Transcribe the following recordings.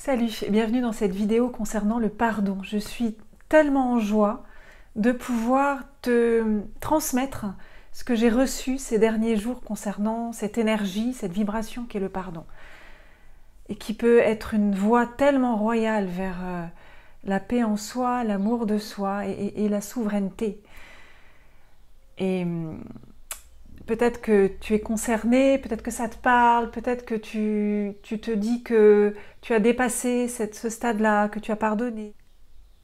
Salut et bienvenue dans cette vidéo concernant le pardon. Je suis tellement en joie de pouvoir te transmettre ce que j'ai reçu ces derniers jours concernant cette énergie, cette vibration qu'est le pardon. Et qui peut être une voie tellement royale vers la paix en soi, l'amour de soi et la souveraineté. Et peut-être que tu es concerné, peut-être que ça te parle, peut-être que tu te dis que tu as dépassé ce stade-là, que tu as pardonné.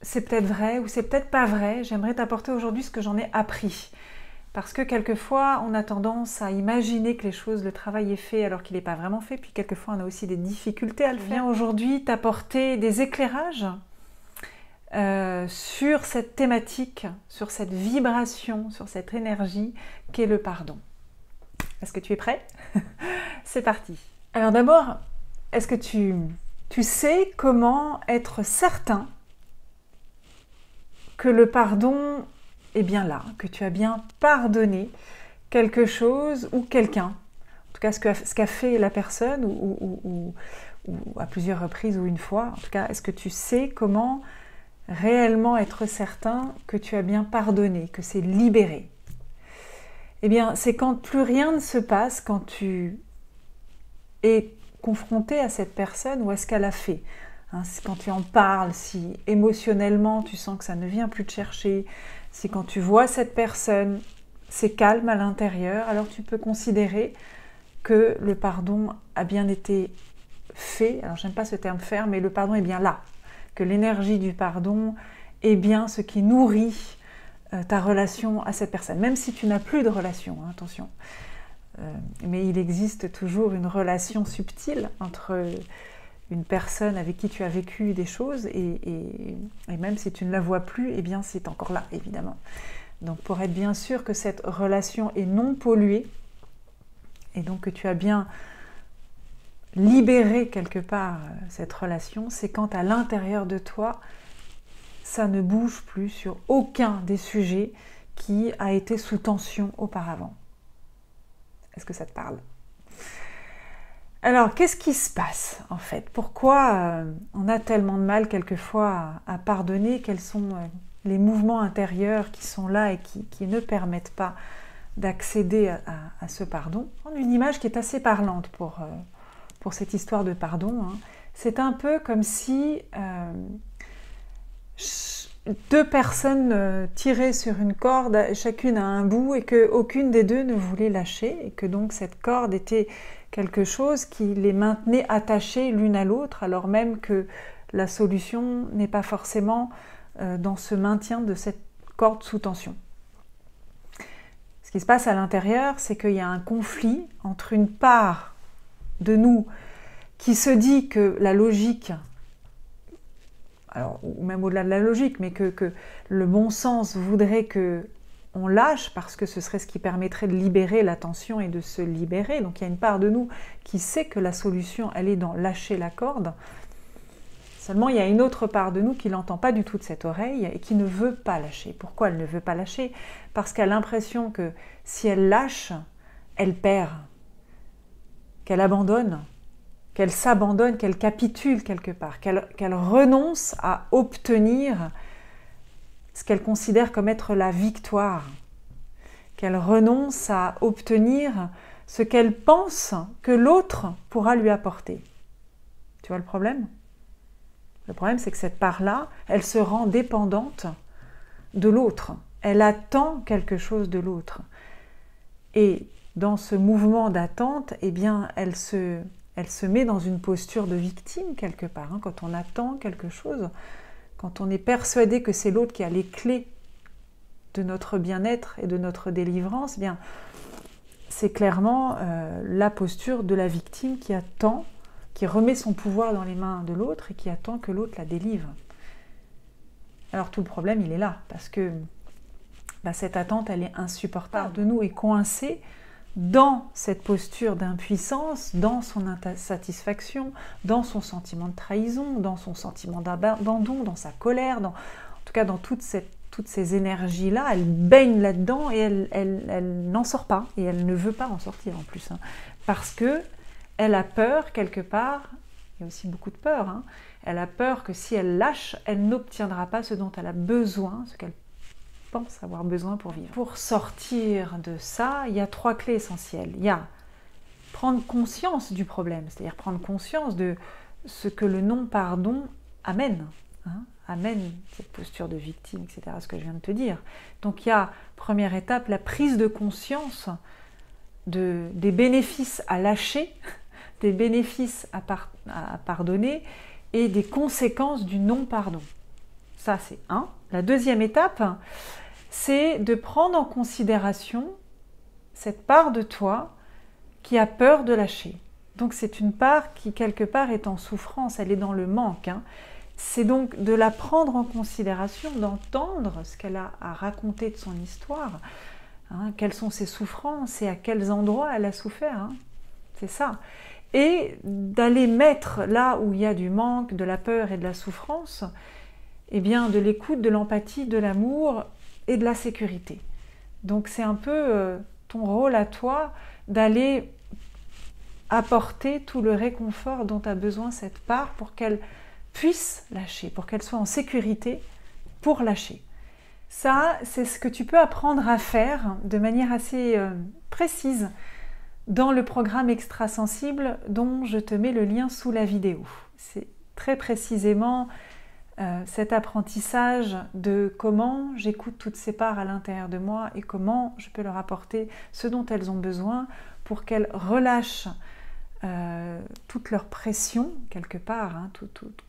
C'est peut-être vrai ou c'est peut-être pas vrai. J'aimerais t'apporter aujourd'hui ce que j'en ai appris. Parce que quelquefois, on a tendance à imaginer que le travail est fait alors qu'il n'est pas vraiment fait. Puis quelquefois, on a aussi des difficultés à le faire. Je viens aujourd'hui t'apporter des éclairages sur cette thématique, sur cette vibration, sur cette énergie qu'est le pardon. Est-ce que tu es prêt? C'est parti. Alors d'abord, est-ce que tu sais comment être certain que le pardon est bien là, que tu as bien pardonné quelque chose ou quelqu'un? En tout cas, ce qu'a fait la personne ou à plusieurs reprises ou une fois. En tout cas, est-ce que tu sais comment réellement être certain que tu as bien pardonné, que c'est libéré? Eh bien, c'est quand plus rien ne se passe, quand tu es confronté à cette personne ou à ce qu'elle a fait. Quand tu en parles, si émotionnellement tu sens que ça ne vient plus te chercher, si quand tu vois cette personne, c'est calme à l'intérieur, alors tu peux considérer que le pardon a bien été fait. Alors, j'aime pas ce terme faire, mais le pardon est bien là. Que l'énergie du pardon est bien ce qui nourrit ta relation à cette personne, même si tu n'as plus de relation, hein, attention. Mais il existe toujours une relation subtile entre une personne avec qui tu as vécu des choses et même si tu ne la vois plus, eh bien c'est encore là, évidemment. Donc pour être bien sûr que cette relation est non polluée et donc que tu as bien libéré quelque part cette relation, c'est quand à l'intérieur de toi, ça ne bouge plus sur aucun des sujets qui a été sous tension auparavant. Est-ce que ça te parle? Alors, qu'est-ce qui se passe en fait? Pourquoi on a tellement de mal quelquefois à pardonner? Quels sont les mouvements intérieurs qui sont là et qui ne permettent pas d'accéder à ce pardon? Une image qui est assez parlante pour cette histoire de pardon. Hein. C'est un peu comme si deux personnes tiraient sur une corde, chacune à un bout, et qu'aucune des deux ne voulait lâcher, et que donc cette corde était quelque chose qui les maintenait attachées l'une à l'autre, alors même que la solution n'est pas forcément dans ce maintien de cette corde sous tension. Ce qui se passe à l'intérieur, c'est qu'il y a un conflit entre une part de nous qui se dit que la logique, alors, ou même au-delà de la logique, mais que le bon sens voudrait qu'on lâche parce que ce serait ce qui permettrait de libérer la tension et de se libérer. Donc il y a une part de nous qui sait que la solution, elle est dans lâcher la corde. Seulement, il y a une autre part de nous qui n'entend pas du tout de cette oreille et qui ne veut pas lâcher. Pourquoi elle ne veut pas lâcher? Parce qu'elle a l'impression que si elle lâche, elle perd, qu'elle abandonne, qu'elle s'abandonne, qu'elle capitule quelque part, qu'elle renonce à obtenir ce qu'elle considère comme être la victoire, qu'elle renonce à obtenir ce qu'elle pense que l'autre pourra lui apporter. Tu vois le problème? Le problème, c'est que cette part-là, elle se rend dépendante de l'autre. Elle attend quelque chose de l'autre. Et dans ce mouvement d'attente, eh bien, elle se met dans une posture de victime quelque part. Hein, quand on attend quelque chose, quand on est persuadé que c'est l'autre qui a les clés de notre bien-être et de notre délivrance, eh bien, c'est clairement la posture de la victime qui attend, qui remet son pouvoir dans les mains de l'autre et qui attend que l'autre la délivre. Alors tout le problème, il est là, parce que cette attente, elle est insupportable. De nous est coincée dans cette posture d'impuissance, dans son insatisfaction, dans son sentiment de trahison, dans son sentiment d'abandon, dans sa colère, en tout cas dans toutes ces énergies-là, elle baigne là-dedans et elle n'en sort pas, et elle ne veut pas en sortir en plus, hein, parce que elle a peur quelque part Il y a aussi beaucoup de peur. Hein. Elle a peur que si elle lâche, elle n'obtiendra pas ce dont elle a besoin, ce qu'elle pense avoir besoin pour vivre. Pour sortir de ça, il y a 3 clés essentielles. Il y a prendre conscience du problème, c'est-à-dire prendre conscience de ce que le non-pardon amène. Hein, amène cette posture de victime, etc., ce que je viens de te dire. Donc il y a, première étape, la prise de conscience des bénéfices à lâcher, des bénéfices à pardonner et des conséquences du non-pardon. Ça, c'est un. La deuxième étape, c'est de prendre en considération cette part de toi qui a peur de lâcher. Donc c'est une part qui, quelque part, est en souffrance, elle est dans le manque. Hein. C'est donc de la prendre en considération, d'entendre ce qu'elle a à raconter de son histoire, hein, quelles sont ses souffrances et à quels endroits elle a souffert. Hein. C'est ça. Et d'aller mettre là où il y a du manque, de la peur et de la souffrance, eh bien de l'écoute, de l'empathie, de l'amour et de la sécurité. Donc c'est un peu ton rôle à toi d'aller apporter tout le réconfort dont a besoin cette part pour qu'elle puisse lâcher, pour qu'elle soit en sécurité pour lâcher. Ça, c'est ce que tu peux apprendre à faire de manière assez précise dans le programme Extrasensible dont je te mets le lien sous la vidéo. C'est très précisément cet apprentissage de comment j'écoute toutes ces parts à l'intérieur de moi et comment je peux leur apporter ce dont elles ont besoin pour qu'elles relâchent toute leur pression quelque part, hein,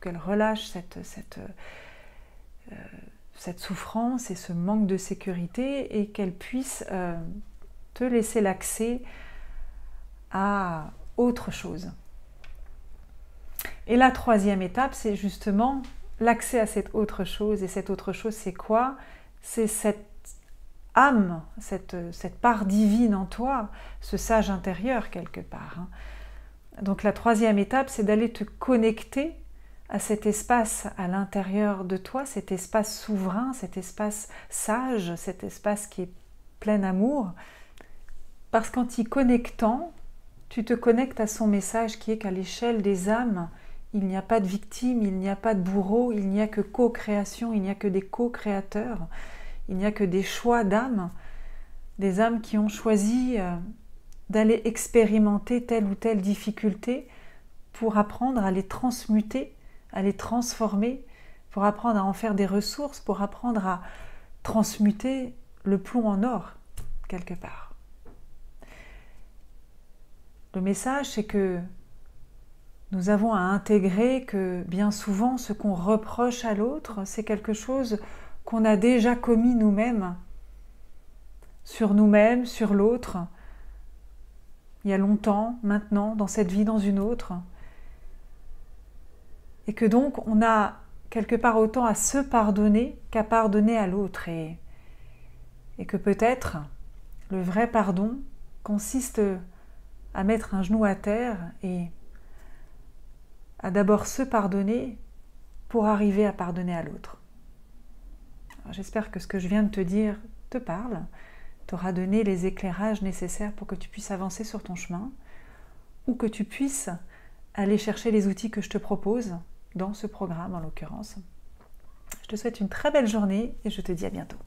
qu'elles relâchent cette souffrance et ce manque de sécurité et qu'elles puissent te laisser l'accès à autre chose. Et la troisième étape, c'est justement l'accès à cette autre chose. Et cette autre chose, c'est quoi? C'est cette âme, cette part divine en toi, ce sage intérieur quelque part. Hein. Donc la troisième étape, c'est d'aller te connecter à cet espace à l'intérieur de toi, cet espace souverain, cet espace sage, cet espace qui est plein d'amour. Parce qu'en t'y connectant, tu te connectes à son message qui est qu'à l'échelle des âmes, il n'y a pas de victime, il n'y a pas de bourreau, il n'y a que co-création, il n'y a que des co-créateurs, il n'y a que des choix d'âmes, des âmes qui ont choisi d'aller expérimenter telle ou telle difficulté pour apprendre à les transmuter, à les transformer, pour apprendre à en faire des ressources, pour apprendre à transmuter le plomb en or, quelque part. Le message, c'est que nous avons à intégrer que bien souvent, ce qu'on reproche à l'autre, c'est quelque chose qu'on a déjà commis nous-mêmes, sur l'autre, il y a longtemps, maintenant, dans cette vie, dans une autre. Et que donc, on a quelque part autant à se pardonner qu'à pardonner à l'autre. Et que peut-être, le vrai pardon consiste à mettre un genou à terre et à d'abord se pardonner pour arriver à pardonner à l'autre. J'espère que ce que je viens de te dire te parle, t'aura donné les éclairages nécessaires pour que tu puisses avancer sur ton chemin ou que tu puisses aller chercher les outils que je te propose dans ce programme en l'occurrence. Je te souhaite une très belle journée et je te dis à bientôt.